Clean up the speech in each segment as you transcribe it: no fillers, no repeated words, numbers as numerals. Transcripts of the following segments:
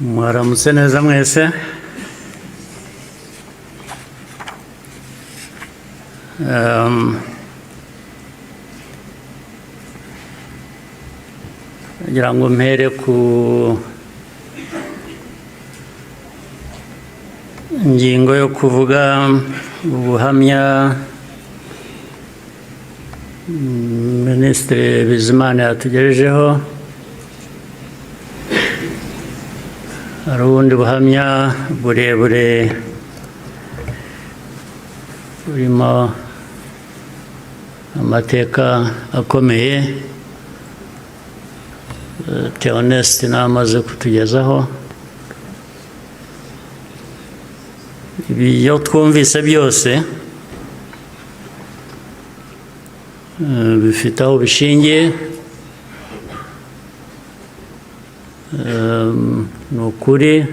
Mwaramutse neza mwese. Ngira ngo mpere ku ngingo yo kuvuga ubuhamya Minisitiri Bizimana yatugejejeho. Hari ubundi buhamya burebure burimo amateka akomeye Theoneste namaze kutugezaho. Ibyo twumvise byose bifite aho bishingiye. Ni ukuri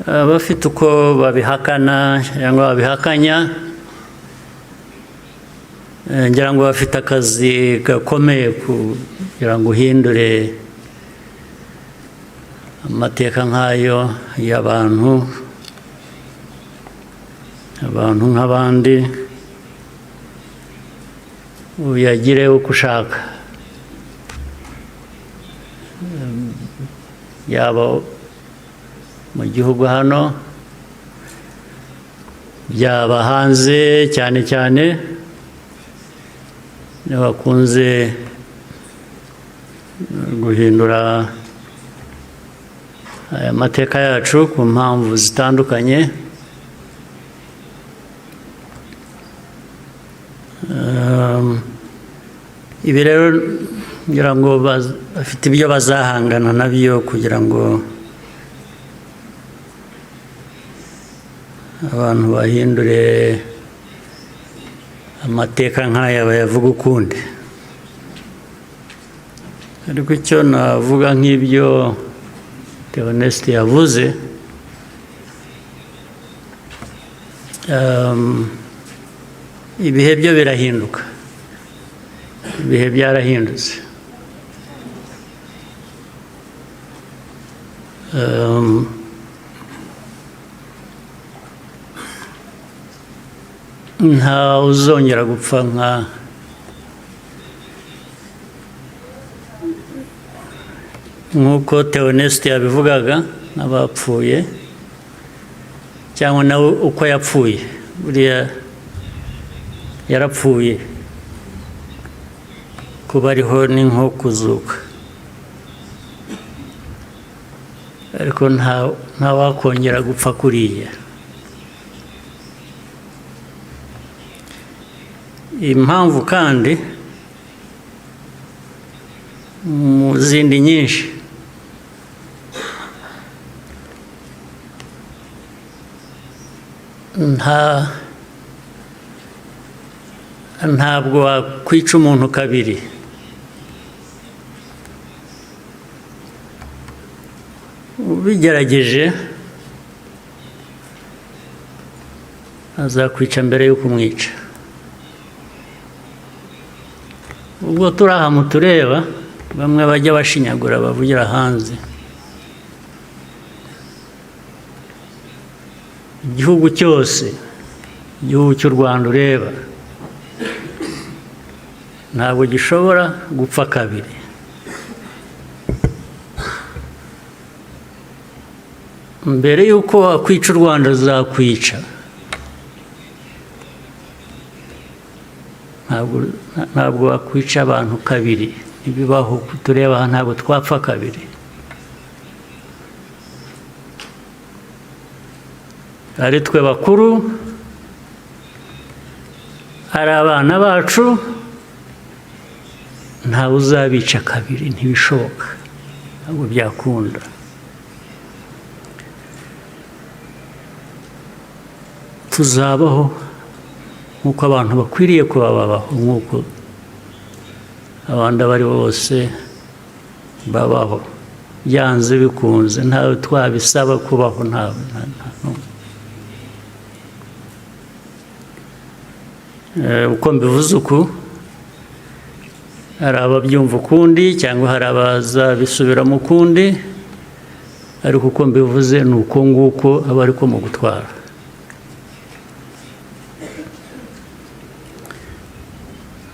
abafite uko babihakana cyangwa babihakanya, ngira ngo bafite akazi gakomeye kugira ngo uhindure amateka nk'ayo y'abantu nk'abandi, uyagire uko ushaka, yaba mu gihugu hano, byaba hanze, cyane cyane niyo bakunze guhindura aya mateka yacu ku mpamvu zitandukanye. Ibi rero ngira ngo bafite ibyo bazahangana nabyo kugira ngo abantu bahindure amateka nk'aya bayavuga ukundi. Ariko icyo navuga nk'ibyo Theoneste yavuze, ibihe byo birahinduka, ibihe byarahindutse. Nta uzongera gupfa nk'uko Theoneste yabivugaga, n'abapfuye cyangwa nawe uko yapfuye. Buriya yarapfuye, kuba ariho ni nko kuzuka, ariko nta wakongera gupfa kuriya. Impamvu kandi mu zindi nyinshi, ntabwo wakwica umuntu kabiri. Ubigerageje azakwica mbere yo kumwica. Ubwo turi aha mutureba, bamwe bajya bashinyagura bavugira hanze. Igihugu cyose, igihugu cy'u Rwanda ureba, ntabwo gishobora gupfa kabiri. Mbere y'uko wakwica u Rwanda azakwica. Ntabwo wakwica abantu kabiri, ntibibaho. Tureba aha ntabwo twapfa kabiri. Ari twe bakuru, ari abana bacu, ntawe uzabica kabiri, ntibishoboka, ntabwo byakunda. Tuzabaho nk'uko abantu bakwiriye kuba babaho, nk'uko abandi abo ari bo bose babaho, byanze bikunze. Ntawe twabisaba kubaho, ntawe. Uko mbivuze uku, hari ababyumva ukundi cyangwa hari abazabisubiramo ukundi, ariko uko mbivuze ni uko nguko aba ariko mu gutwara.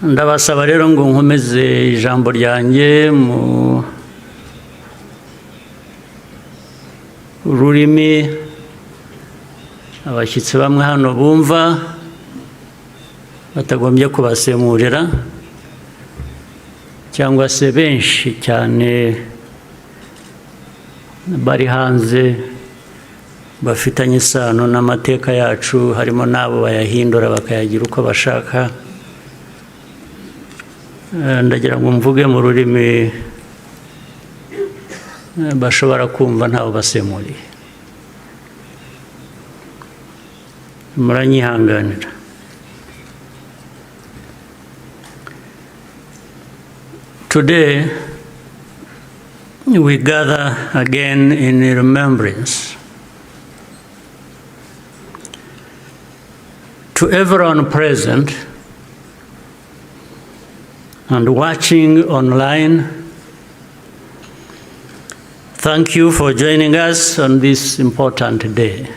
Ndabasaba rero ngo nkomeze ijambo ryanjye mu rurimi abashyitsi bamwe hano bumva batagombye kubasemurira, cyangwa se benshi cyane bari hanze bafitanye isano n'amateka yacu, harimo n'abo bayahindura bakayagira uko bashaka. Ndagira ngo mvuge mu rurimi bashobora kumva ntawe basemuriye. Muranyihanganira. Today we gather again in remembrance to everyone present and watching online. Thank you for joining us on this important day.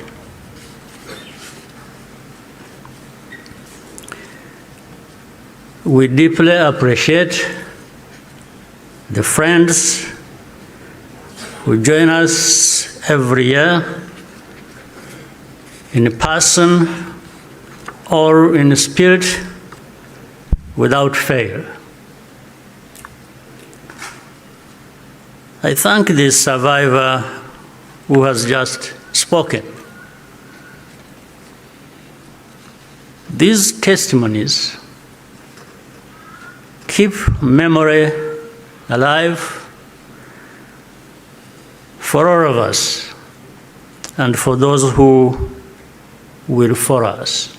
We deeply appreciate the friends who join us every year in person or in spirit without fail. I thank the survivor who has just spoken. These testimonies keep memory alive for all of us and for those who will follow us.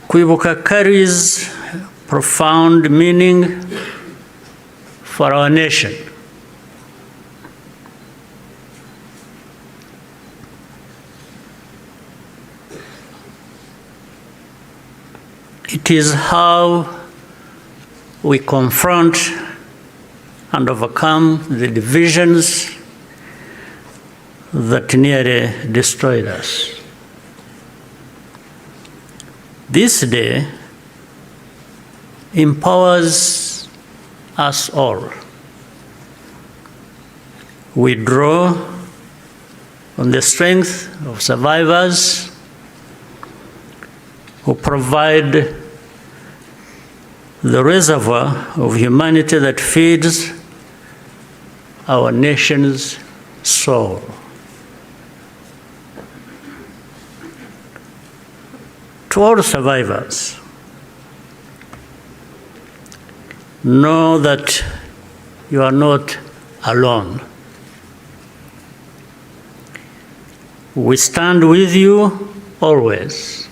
Kwibuka carries profound meaning for our nation. It is how we confront and overcome the divisions that nearly destroyed us. This day empowers us all. We draw on the strength of survivors who provide the reservoir of humanity that feeds our nation's soul. To all survivors, know that you are not alone. We stand with you always.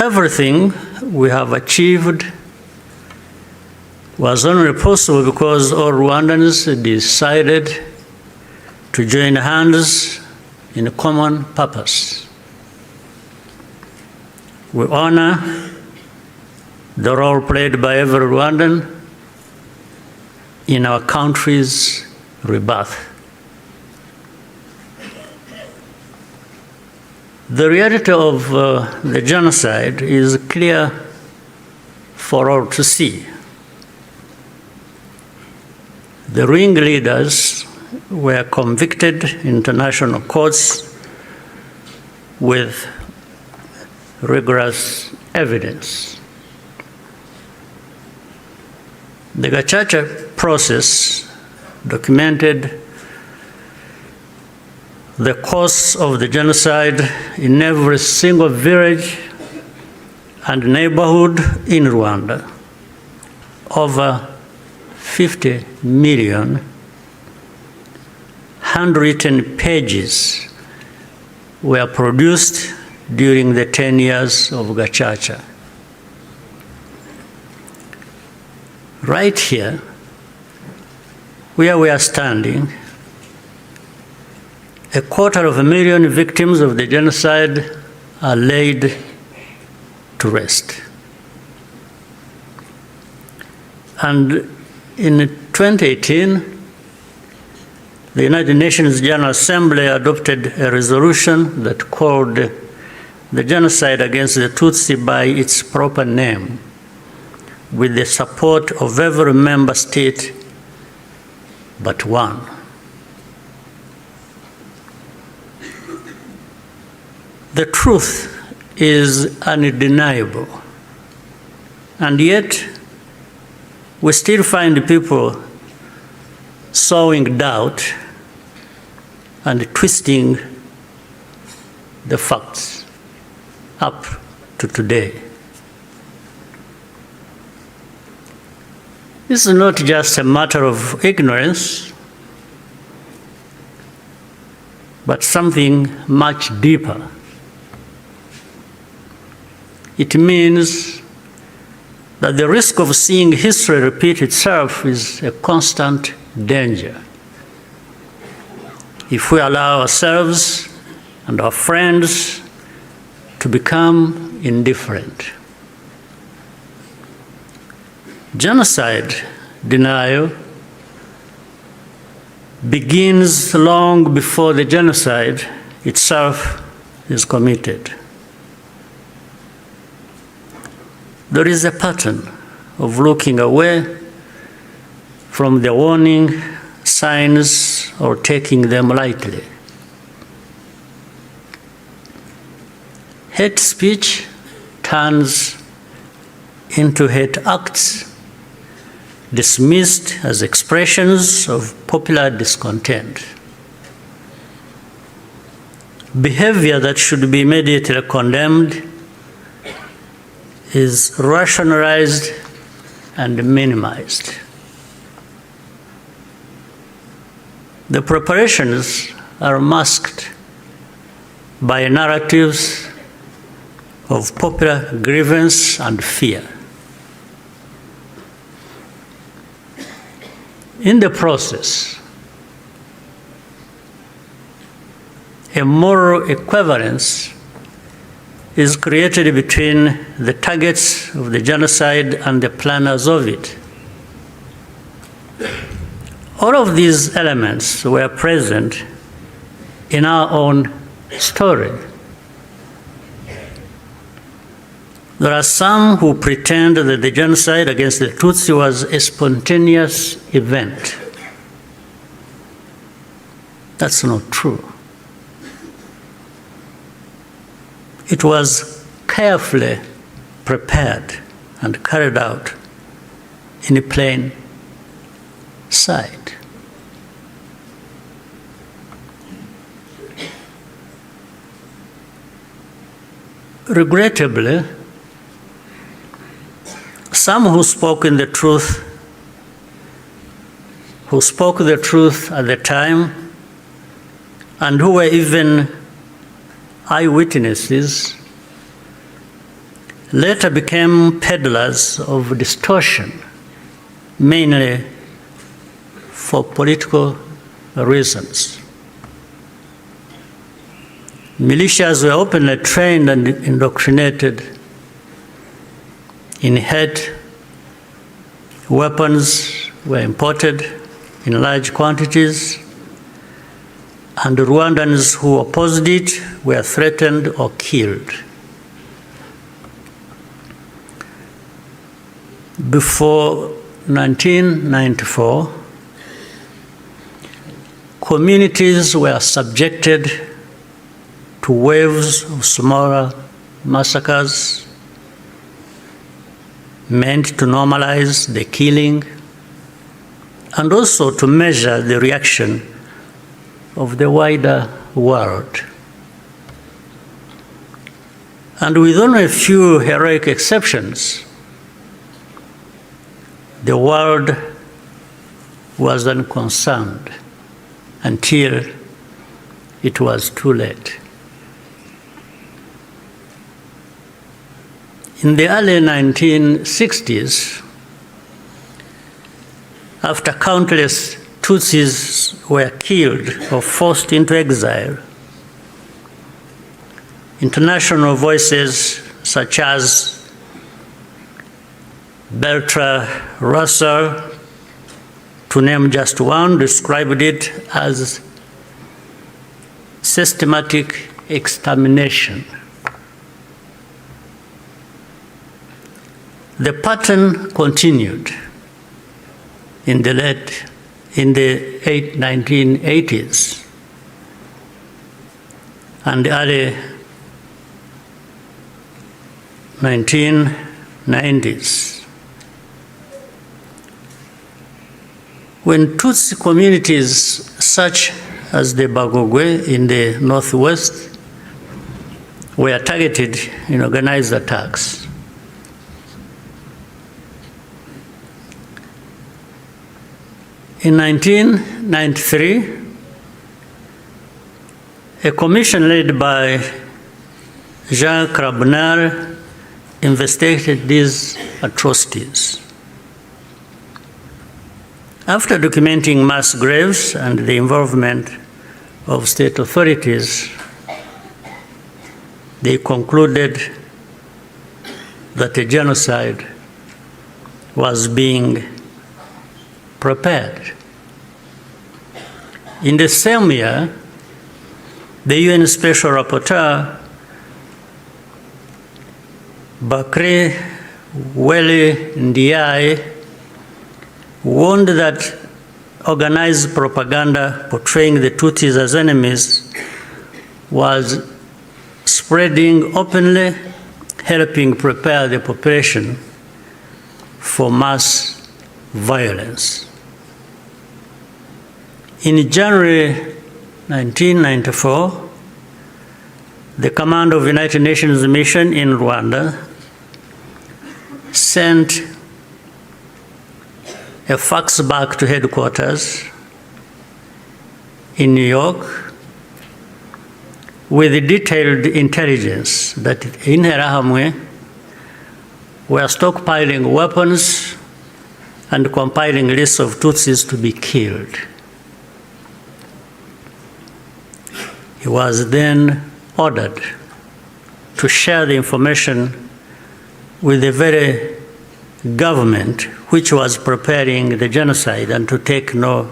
Everything we have achieved was only possible because all Rwandans decided to join hands in a common purpose. We honor the role played by every Rwandan in our country's rebirth. The reality of the genocide is clear for all to see. The ringleaders were convicted in international courts with rigorous evidence. The Gacaca process documented the course of the genocide in every single village and neighborhood in Rwanda. Over 50 million handwritten pages were produced during the 10 years of Gacaca. Right here, where we are standing, 250,000 victims of the genocide are laid to rest. And in 2018, the United Nations General Assembly adopted a resolution that called the genocide against the Tutsi by its proper name, with the support of every member state but one. The truth is undeniable, and yet we still find people sowing doubt and twisting the facts up to today. This is not just a matter of ignorance, but something much deeper. It means that the risk of seeing history repeat itself is a constant danger. If we allow ourselves and our friends to become indifferent. Genocide denial begins long before the genocide itself is committed. There is a pattern of looking away from the warning signs or taking them lightly. Hate speech turns into hate acts, dismissed as expressions of popular discontent. Behavior that should be immediately condemned is rationalized and minimized. The preparations are masked by narratives of popular grievance and fear. In the process, a moral equivalence is created between the targets of the genocide and the planners of it. All of these elements were present in our own story. There are some who pretend that the genocide against the Tutsi was a spontaneous event. That's not true. It was carefully prepared and carried out in plain sight. Regrettably, some who spoke the truth at the time, and who were even eyewitnesses, later became peddlers of distortion, mainly for political reasons. Militias were openly trained and indoctrinated in hate. Weapons were imported in large quantities, and Rwandans who opposed it were threatened or killed. Before 1994, communities were subjected to waves of smaller massacres meant to normalize the killing and also to measure the reaction of the wider world. And with only a few heroic exceptions, the world was unconcerned until it was too late. In the early 1960s, after countless Tutsis were killed or forced into exile, international voices such as Bertrand Russell, to name just one, described it as systematic extermination. The pattern continued in the 1980s and early 1990s. When Tutsi communities such as the Bagogwe in the northwest were targeted in organized attacks, in 1993, a commission led by Jacques Rabner investigated these atrocities. After documenting mass graves and the involvement of state authorities, they concluded that a genocide was being prepared. In the same year, the UN Special Rapporteur, Bakri Weli Ndiaye, warned that organized propaganda portraying the Tutsis as enemies was spreading openly, helping prepare the population for mass violence. In January 1994, the command of the United Nations mission in Rwanda sent a fax back to headquarters in New York with detailed intelligence that in Habm were stockpiling weapons and compiling lists of Tutsis to be killed. He was then ordered to share the information with the very government which was preparing the genocide and to take no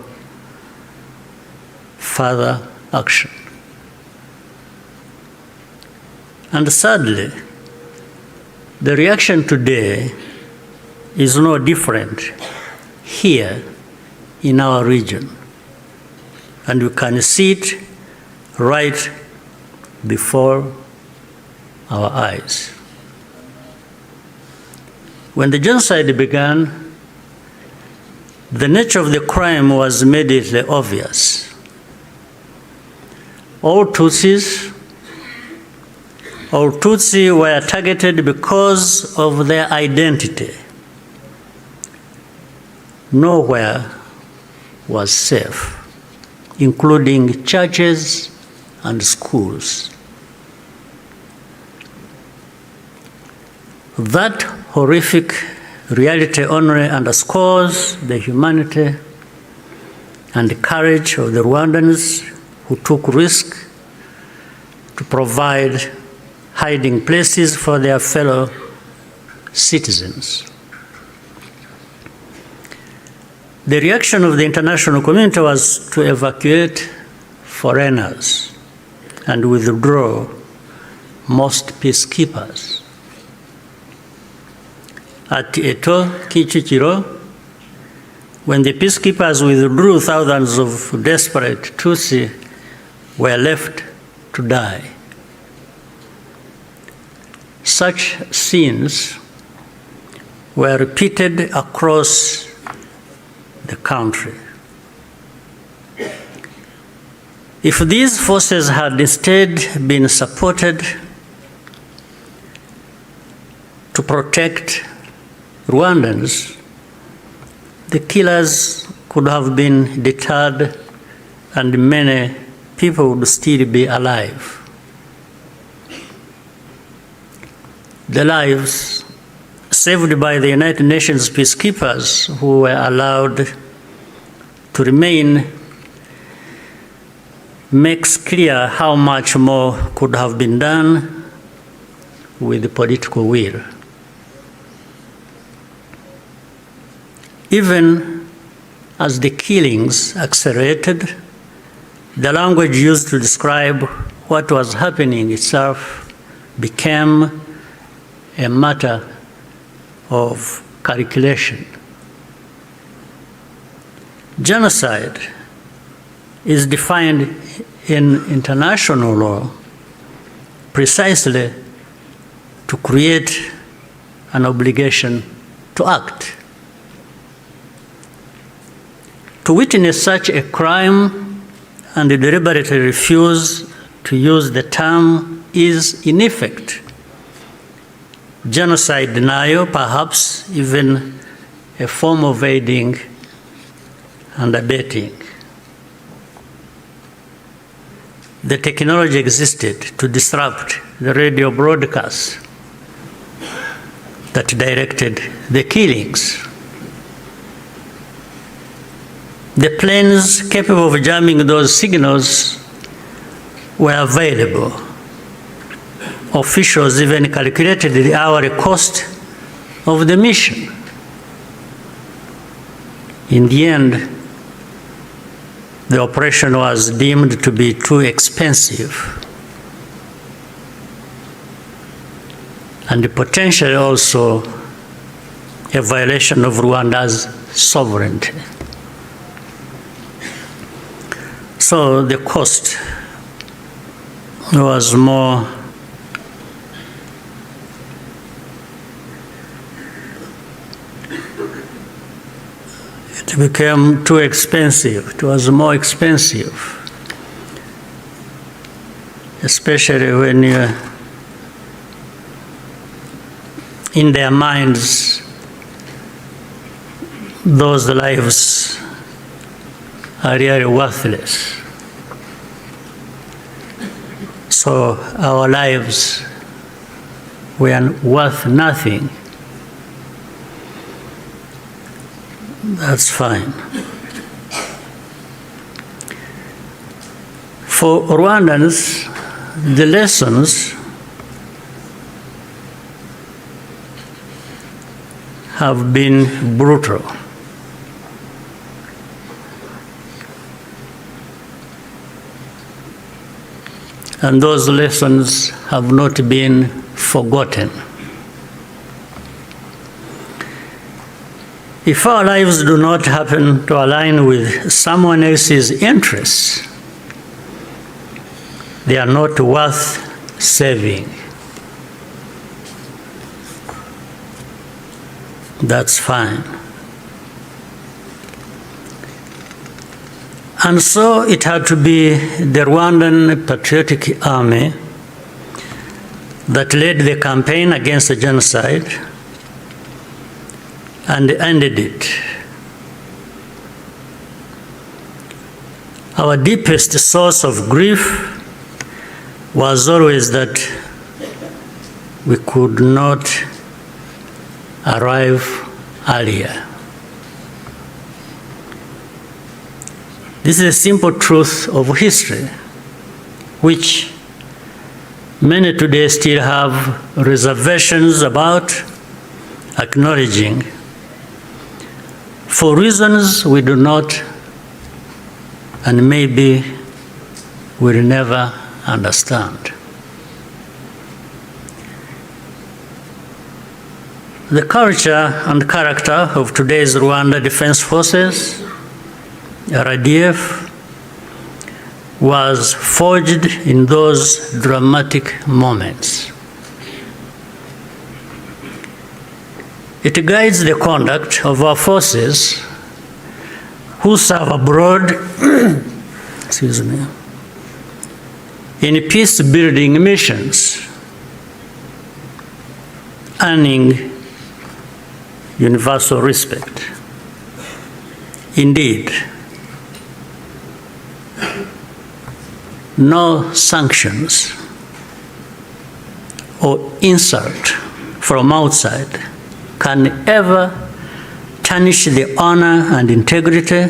further action. And sadly, the reaction today is no different here in our region. And you can see it right before our eyes. When the genocide began, the nature of the crime was immediately obvious. All Tutsi were targeted because of their identity. Nowhere was safe, including churches and schools. That horrific reality only underscores the humanity and the courage of the Rwandans who took risk to provide hiding places for their fellow citizens. The reaction of the international community was to evacuate foreigners and withdraw most peacekeepers. At Eto, Kichikiro, when the peacekeepers withdrew, thousands of desperate Tutsi were left to die. Such scenes were repeated across the country. If these forces had instead been supported to protect Rwandans, the killers could have been deterred and many people would still be alive. The lives saved by the United Nations peacekeepers who were allowed to remain makes clear how much more could have been done with political will. Even as the killings accelerated, the language used to describe what was happening itself became a matter of calculation. Genocide is defined in international law precisely to create an obligation to act. To witness such a crime and deliberately refuse to use the term is, in effect, genocide denial, perhaps even a form of aiding and abetting. The technology existed to disrupt the radio broadcasts that directed the killings. The planes capable of jamming those signals were available. Officials even calculated the hourly cost of the mission. In the end, the operation was deemed to be too expensive and potentially also a violation of Rwanda's sovereignty. So the cost was more it became too expensive. It was more expensive, especially when in their minds those lives are really worthless. So our lives were worth nothing. That's fine. For Rwandans, the lessons have been brutal. And those lessons have not been forgotten. If our lives do not happen to align with someone else's interests, they are not worth saving. That's fine. And so it had to be the Rwandan Patriotic Army that led the campaign against the genocide and ended it. Our deepest source of grief was always that we could not arrive earlier. This is a simple truth of history, which many today still have reservations about acknowledging, for reasons we do not and maybe will never understand. The culture and character of today's Rwanda Defense Forces, RDF, was forged in those dramatic moments. It guides the conduct of our forces who serve abroad excuse me, in peace-building missions, earning universal respect. Indeed, no sanctions or insult from outside can ever tarnish the honor and integrity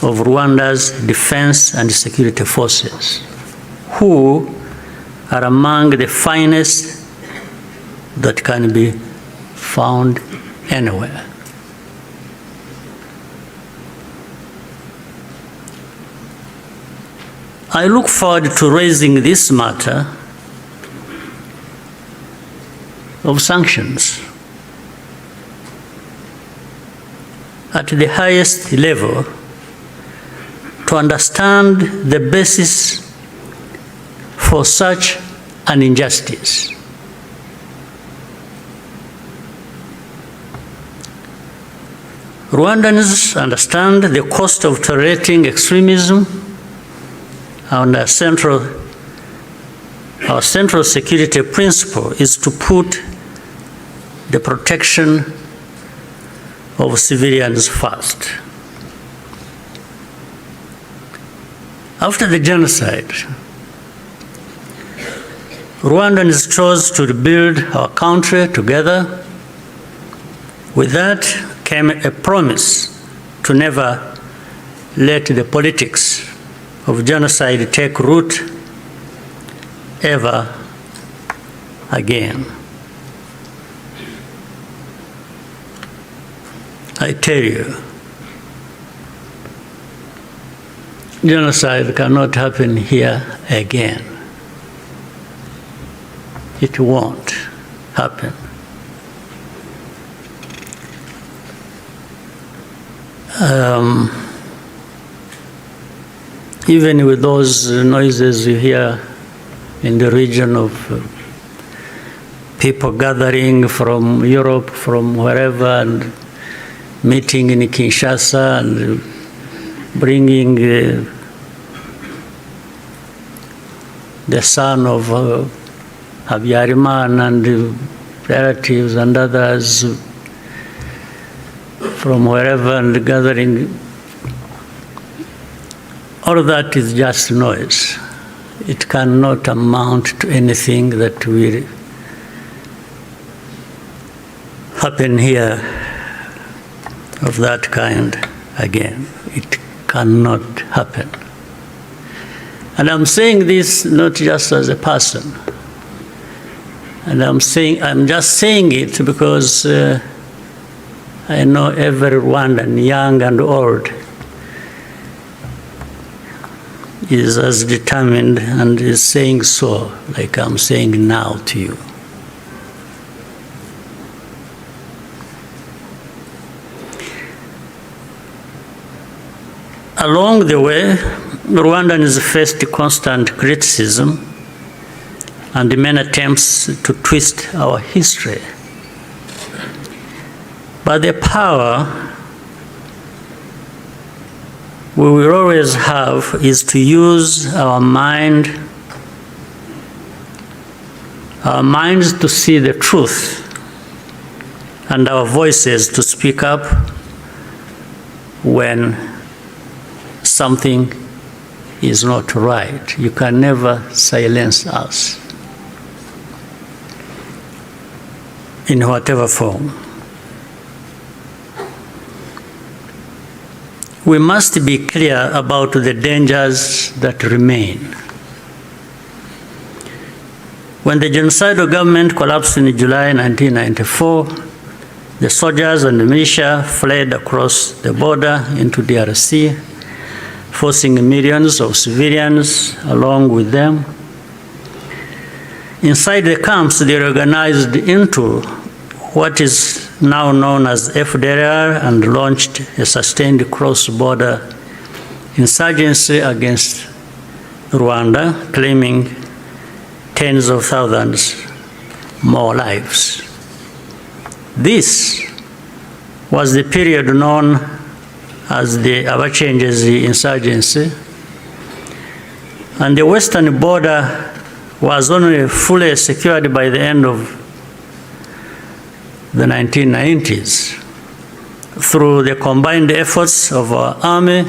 of Rwanda's defense and security forces, who are among the finest that can be found anywhere. I look forward to raising this matter of sanctions at the highest level to understand the basis for such an injustice. Rwandans understand the cost of tolerating extremism, and our central security principle is to put the protection of civilians first. After the genocide, Rwandans chose to rebuild our country together. With that came a promise to never let the politics of genocide take root ever again. I tell you, genocide cannot happen here again. It won't happen. Even with those noises you hear in the region of people gathering from Europe, from wherever, and meeting in Kinshasa and bringing the son of habm and relatives and others from wherever and gathering. All of that is just noise. It cannot amount to anything that will happen here of that kind again. It cannot happen. And I'm saying this not just as a person. And I'm just saying it because I know every Rwandan, young and old, is as determined and is saying so, like I'm saying now to you. Along the way, Rwandans faced constant criticism and many attempts to twist our history. But the power we will always have is to use our minds to see the truth, and our voices to speak up when something is not right. You can never silence us in whatever form. We must be clear about the dangers that remain. When the genocidal government collapsed in July 1994, the soldiers and the militia fled across the border into DRC, forcing millions of civilians along with them. Inside the camps, they organized into what is now known as FDLR and launched a sustained cross-border insurgency against Rwanda, claiming tens of thousands more lives. This was the period known as the Abachenge's insurgency, and the western border was only fully secured by the end of the 1990s through the combined efforts of our army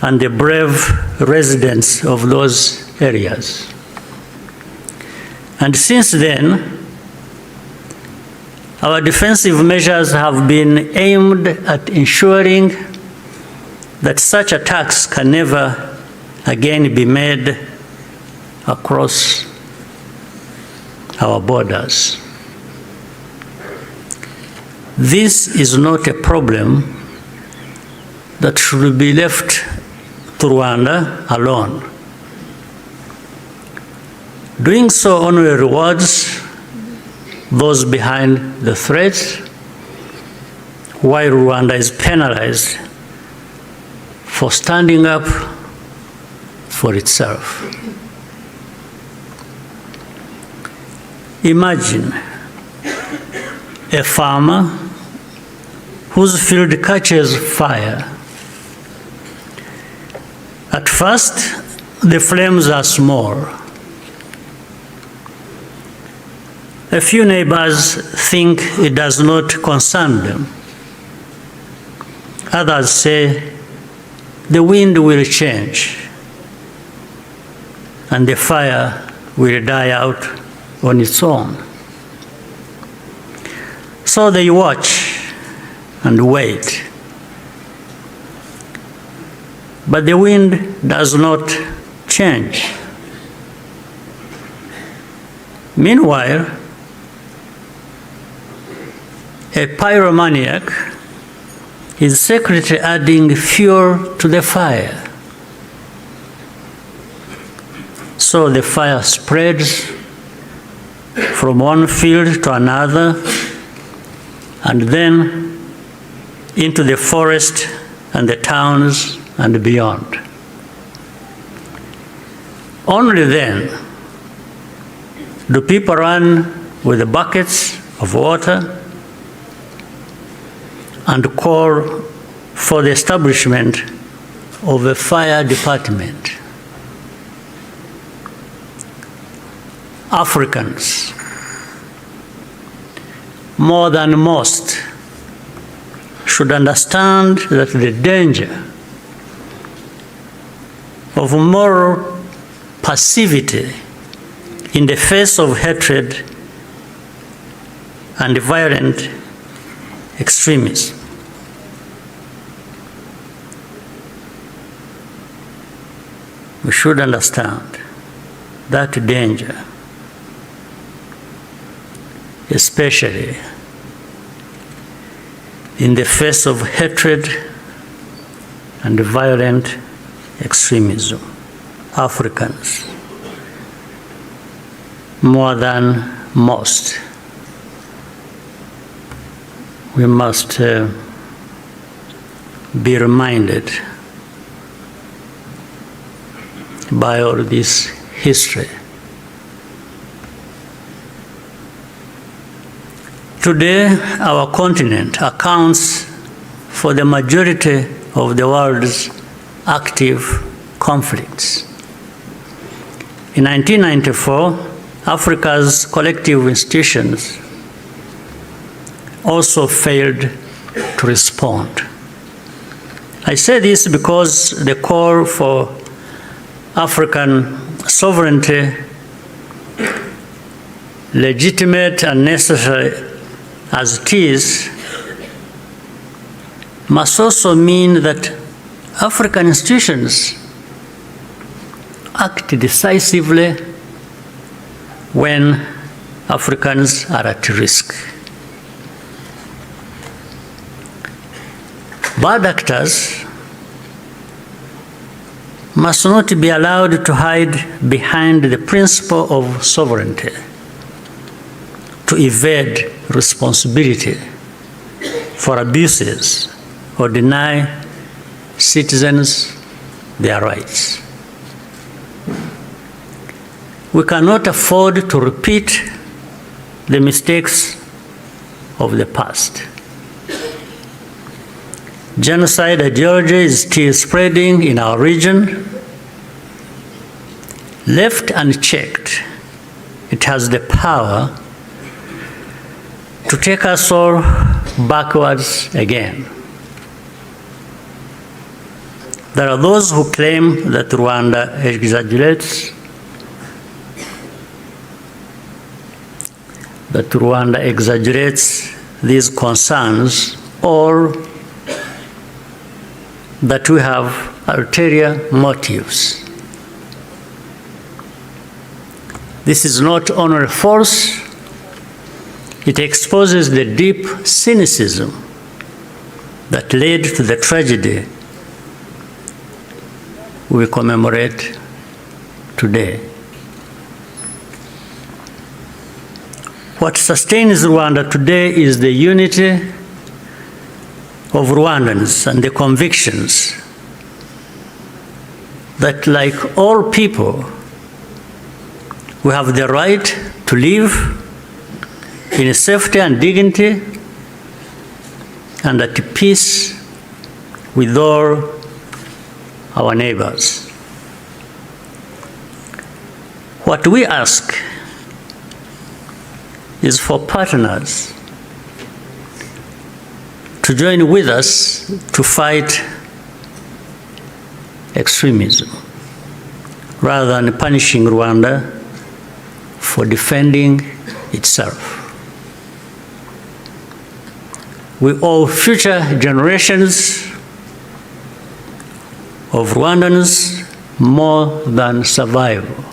and the brave residents of those areas. And since then, our defensive measures have been aimed at ensuring that such attacks can never again be made across our borders. This is not a problem that should be left to Rwanda alone. Doing so only rewards those behind the threats, while Rwanda is penalized for standing up for itself. Imagine a farmer whose field catches fire. At first, the flames are small. A few neighbors think it does not concern them. Others say the wind will change and the fire will die out on its own. So they watch and wait. But the wind does not change. Meanwhile, a pyromaniac is secretly adding fuel to the fire. So the fire spreads from one field to another, and then into the forest and the towns and beyond. Only then do people run with buckets of water and call for the establishment of a fire department. Africans, more than most, should understand that the danger of moral passivity in the face of hatred and violent extremism. We should understand that danger, especially in the face of hatred and violent extremism. Africans, more than most, we must be reminded by all this history. Today, our continent accounts for the majority of the world's active conflicts. In 1994, Africa's collective institutions also failed to respond. I say this because the call for African sovereignty, legitimate and necessary as it is, must also mean that African institutions act decisively when Africans are at risk. Bad actors must not be allowed to hide behind the principle of sovereignty, to evade responsibility for abuses or deny citizens their rights. We cannot afford to repeat the mistakes of the past. Genocide ideology is still spreading in our region. Left unchecked, it has the power to take us all backwards again. There are those who claim that Rwanda exaggerates, these concerns, or that we have ulterior motives. This is not only false, it exposes the deep cynicism that led to the tragedy we commemorate today. What sustains Rwanda today is the unity of Rwandans and the convictions that, like all people, we have the right to live in safety and dignity and at peace with all our neighbors. What we ask is for partners to join with us to fight extremism, rather than punishing Rwanda for defending itself. We owe future generations of Rwandans more than survival.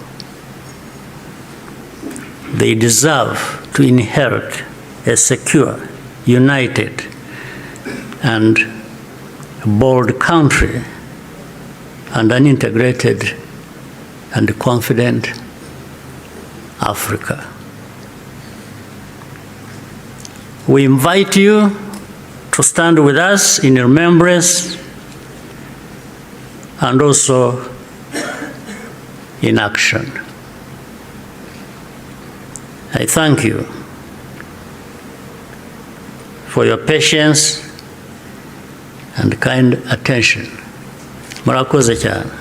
They deserve to inherit a secure, united, and bold country and an integrated and confident Africa. We invite you to stand with us in remembrance and also in action. I thank you for your patience and kind attention. Murakoze cyane.